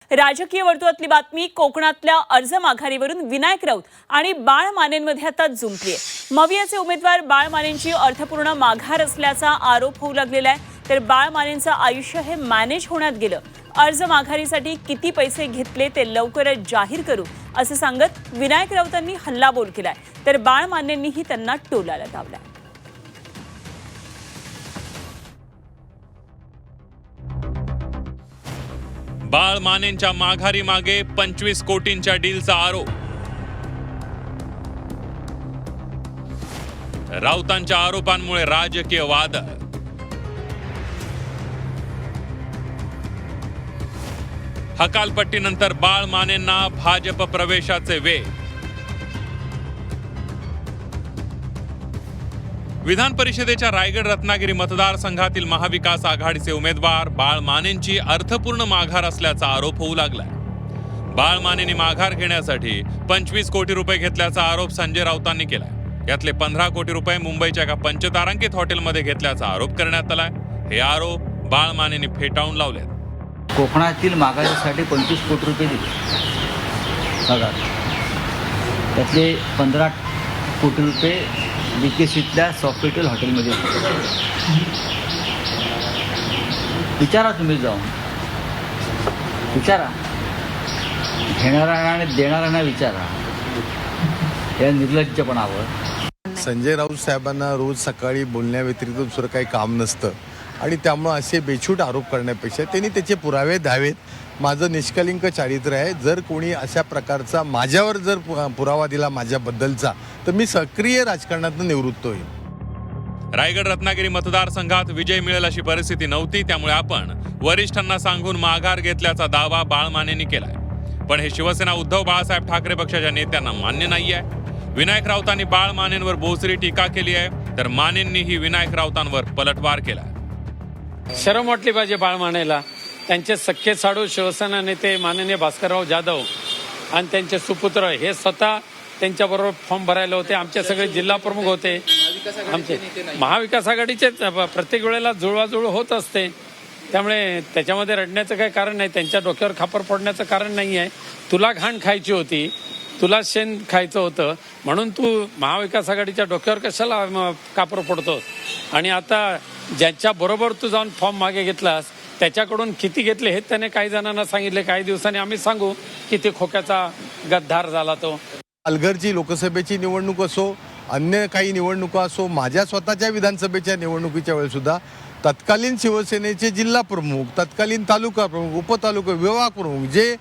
राजकीय वर्तुळातली बातमी कोकणातल्या अर्ज माघारीवरून विनायक राऊत आणि बाळ मानेंमध्ये आता जुंपलीये। मवियाचे उमेदवार बाळ मानेंची अर्थपूर्ण माघार असल्याचा आरोप होऊ लागलेला आहे। तर बाळ मानेंचं आयुष्य हे मॅनेज होण्यात गेलं। अर्ज माघारीसाठी किती पैसे घेतले ते लवकरच जाहीर करू असं सांगत विनायक राऊतांनी हल्लाबोल केलाय। तर बाळ मानेंनीही त्यांना टोलाला लावलाय। बाळ मानेंच्या माघारी मागे 25 कोटींच्या डीलचा आरोप। राऊतांच्या आरोपांमुळे राजकीय वादळ। हकालपट्टीनंतर बाळ मानेंना भाजप प्रवेशाचे वेग। विधान परिषदेच्या रायगड रत्नागिरी मतदारसंघातील महाविकास आघाडीचे उमेदवार बाळ मानेंची अर्थपूर्ण माघार असल्याचा आरोप होऊ लागलाय। बाळ मानेंनी माघार घेण्यासाठी 25 कोटी रुपये घेतल्याचा आरोप संजय राऊतांनी केलाय। यातले 15 कोटी रुपये मुंबईच्या एका पंचतारांकित हॉटेलमध्ये घेतल्याचा आरोप करण्यात आलाय। हे आरोप बाळ मानेंनी फेटाळून लावलेत। कोकणातील माघारीसाठी 25 कोटी रुपये दिले पगार, त्यातले 15 कोटी रुपये बीकेसीतल्या सॉफ्टवेअर हॉटेलमध्ये। विचारा, तुम्ही जाऊन विचारा, घेणाऱ्यांना आणि देणाऱ्यांना विचारा या निर्लज्जपणावर। संजय राऊत साहेबांना रोज सकाळी बोलण्याव्यतिरिक्त दुसरं काही काम नसतं आणि त्यामुळं असे बेछूट आरोप करण्यापेक्षा त्यांनी त्याचे पुरावे द्यावेत। माझं निष्कलिंक चारित्र्य आहे। जर कोणी अशा प्रकारचा माझ्यावर जर पुरावा दिला माझ्याबद्दलचा तर मी सक्रिय राजकारणातून निवृत्त होईल। रायगड रत्नागिरी मतदारसंघात विजय मिळेल अशी परिस्थिती नव्हती, त्यामुळे आपण वरिष्ठांना सांगून माघार घेतल्याचा दावा बाळ मानेंनी केलाय। पण हे शिवसेना उद्धव बाळासाहेब ठाकरे पक्षाच्या नेत्यांना मान्य नाहीये। विनायक राऊतांनी बाळ मानेंवर बोचरी टीका केली आहे, तर मानेंनीही विनायक राऊतांवर पलटवार केलाय। शरम वाटली पाहिजे बाळ मानेला। त्यांचे सख्खे साडू शिवसेना नेते माननीय भास्करराव जाधव आणि त्यांचे सुपुत्र हे स्वतः त्यांच्याबरोबर फॉर्म भरायला होते। आमचे सगळे जिल्हा प्रमुख होते। आमचे महाविकास आघाडीचे प्रत्येक वेळेला जुळवाजुळव होत असते, त्यामुळे त्याच्यामध्ये रडण्याचं काही कारण नाही, त्यांच्या डोक्यावर खापर फोडण्याचं कारण नाही आहे। तुला घाण खायची होती, तुला शेण खायचं होतं, म्हणून तू महाविकास आघाडीच्या डोक्यावर कशाला कापर फोडतोस? आणि आता ज्यांच्या बरोबर तू जाऊन फॉर्म मागे घेतलास त्याच्याकडून किती घेतले हे त्याने काही जणांना सांगितले। काही दिवसांनी आम्ही सांगू किती खोक्याचा गद्दार झाला तो। पालघरची लोकसभेची निवडणूक असो, अन्य काही निवडणुका असो, माझ्या स्वतःच्या विधानसभेच्या निवडणुकीच्या वेळेसुद्धा तत्कालीन शिवसेनेचे जिल्हा प्रमुख, तत्कालीन तालुका प्रमुख, उपतालुका विभाग प्रमुख जे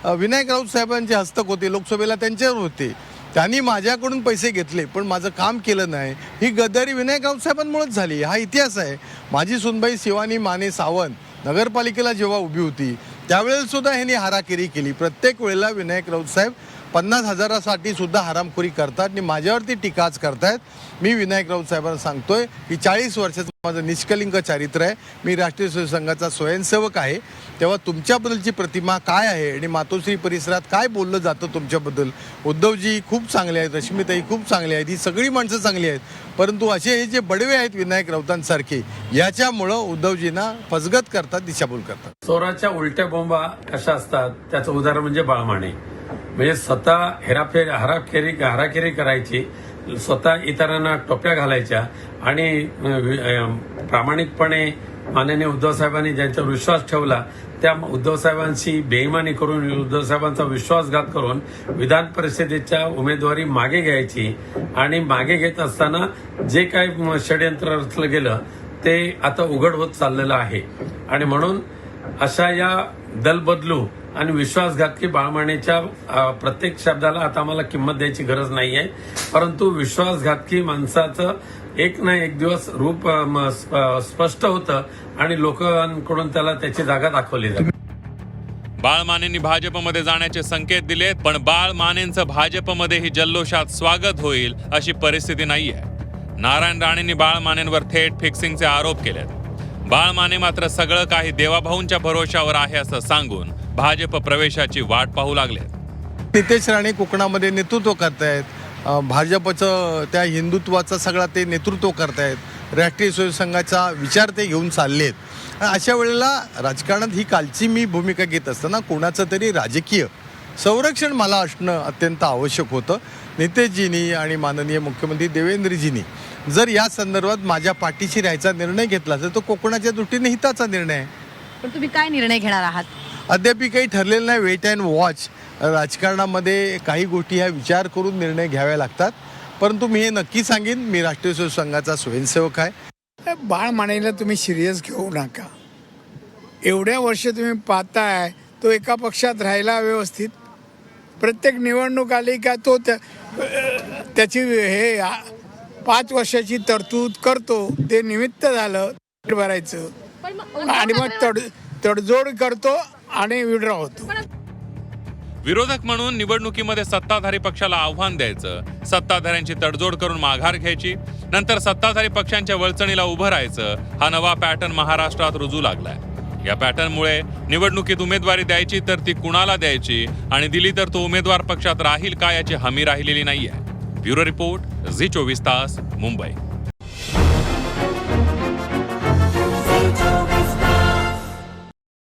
विनायक राऊत साहेबांचे हस्तक होते, लोकसभेला त्यांच्यावर होते, त्यांनी माझ्याकडून पैसे घेतले पण माझं काम केलं नाही। ही गद्दारी विनायक राऊत साहेबांमुळेच झाली, हा इतिहास आहे। माझी सुनबाई शिवानी माने सावंत नगरपालिकेला जेव्हा उभी होती त्यावेळेला सुद्धा ह्यांनी हाराकिरी केली। प्रत्येक वेळेला विनायक राऊत साहेब 50,000साठी सुद्धा हरामखोरी करतात आणि माझ्यावरती टीकाच करतायत। मी विनायक राऊत साहेबांना सांगतोय की 40 वर्षाचं माझं निष्कलिंक चारित्र्य आहे। मी राष्ट्रीय स्वयंसेवक संघाचा स्वयंसेवक आहे। तेव्हा तुमच्याबद्दलची प्रतिमा काय आहे आणि मातोश्री परिसरात काय बोललं जातं तुमच्याबद्दल? उद्धवजी खूप चांगले आहेत, रश्मीताई खूप चांगली आहेत, ही सगळी माणसं चांगली आहेत, परंतु असे हे जे बडवे आहेत विनायक राऊतांसारखे, याच्यामुळं उद्धवजींना फसगत करतात, दिशाभूल करतात। चोराच्या उलट्या बोंबा कशा असतात त्याचं उदाहरण म्हणजे बाळ माने। म्हणजे स्वतः हाराखेरी करायची, स्वतः इतरांना टोप्या घालायच्या आणि प्रामाणिकपणे माननीय उद्धव साहेबांनी ज्यांच्यावर विश्वास ठेवला त्या उद्धव साहेबांशी बेईमानी करून, उद्धव साहेबांचा विश्वासघात करून विधान परिषदेच्या उमेदवारी मागे घ्यायची आणि मागे घेत असताना जे काही षडयंत्र रचलं गेलं ते आता उघड होत चाललेलं आहे। आणि म्हणून अशा या दल बदलू आणि विश्वासघातकी बाळमानेच्या प्रत्येक शब्दाला आता आम्हाला किंमत द्यायची गरज नाही आहे, परंतु विश्वासघातकी माणसाचं एक ना एक दिवस रूप स्पष्ट होतं आणि लोकांकडून त्याला त्याची जागा दाखवली जाते। बाळ मानेंनी भाजपमध्ये जाण्याचे संकेत दिलेत, पण बाळ मानेंचं भाजपमध्येही जल्लोषात स्वागत होईल अशी परिस्थिती नाहीये। नारायण राणेंनी बाळ मानेंवर थेट फिक्सिंगचे आरोप केलेत। बाळ माने मात्र सगळं काही देवाभाऊंच्या भरोशावर आहे असं सांगून भाजप प्रवेशाची वाट पाहू लागले। नितेश राणे कोकणामध्ये नेतृत्व करतायत, भाजपचं त्या हिंदुत्वाचा सगळा ते नेतृत्व करतायत, राष्ट्रीय स्वयंसेवक संघाचा विचार ते घेऊन चाललेत अशा वेळेला राजकारणात ही कालची मी भूमिका घेत असताना कोणाचं तरी राजकीय संरक्षण मला असणं अत्यंत आवश्यक होतं. नितेशजींनी आणि माननीय मुख्यमंत्री देवेंद्रजींनी जर या संदर्भात माझ्या पाठीशी राहायचा निर्णय घेतला तर तो कोकणाच्या दृष्टीने हिताचा निर्णय आहे. पण तुम्ही काय निर्णय घेणार आहात? अद्याप काही ठरलेलं नाही. Wait and watch. राजकारणामध्ये काही गोष्टी ह्या विचार करून निर्णय घ्यावे लागतात. परंतु मी हे नक्की सांगेन, मी राष्ट्रीय स्वयंसेवक संघाचा स्वयंसेवक आहे. बाळ मानेला तुम्ही सिरियस घेऊ नका. एवढ्या वर्ष तुम्ही पाहताय तो एका पक्षात राहिला व्यवस्थित. प्रत्येक निवडणूक आली का तो त्याची 5 वर्षाची तरतूद करतो. ते निमित्त झालं भरायचं आणि मग तडजोड करतो आणि विड्रॉ होतो. विरोधक म्हणून निवडणुकीमध्ये सत्ताधारी पक्षाला आव्हान द्यायचं, सत्ताधाऱ्यांची तडजोड करून माघार घ्यायची, नंतर सत्ताधारी पक्षांच्या वळचणीला उभं राहायचं, हा नवा पॅटर्न महाराष्ट्रात रुजू लागलाय. या पॅटर्नमुळे निवडणुकीत उमेदवारी द्यायची तर ती कुणाला द्यायची आणि दिली तर तो उमेदवार पक्षात राहील का याची हमी राहिलेली नाहीये. ब्युरो रिपोर्ट, झी 24 तास, मुंबई.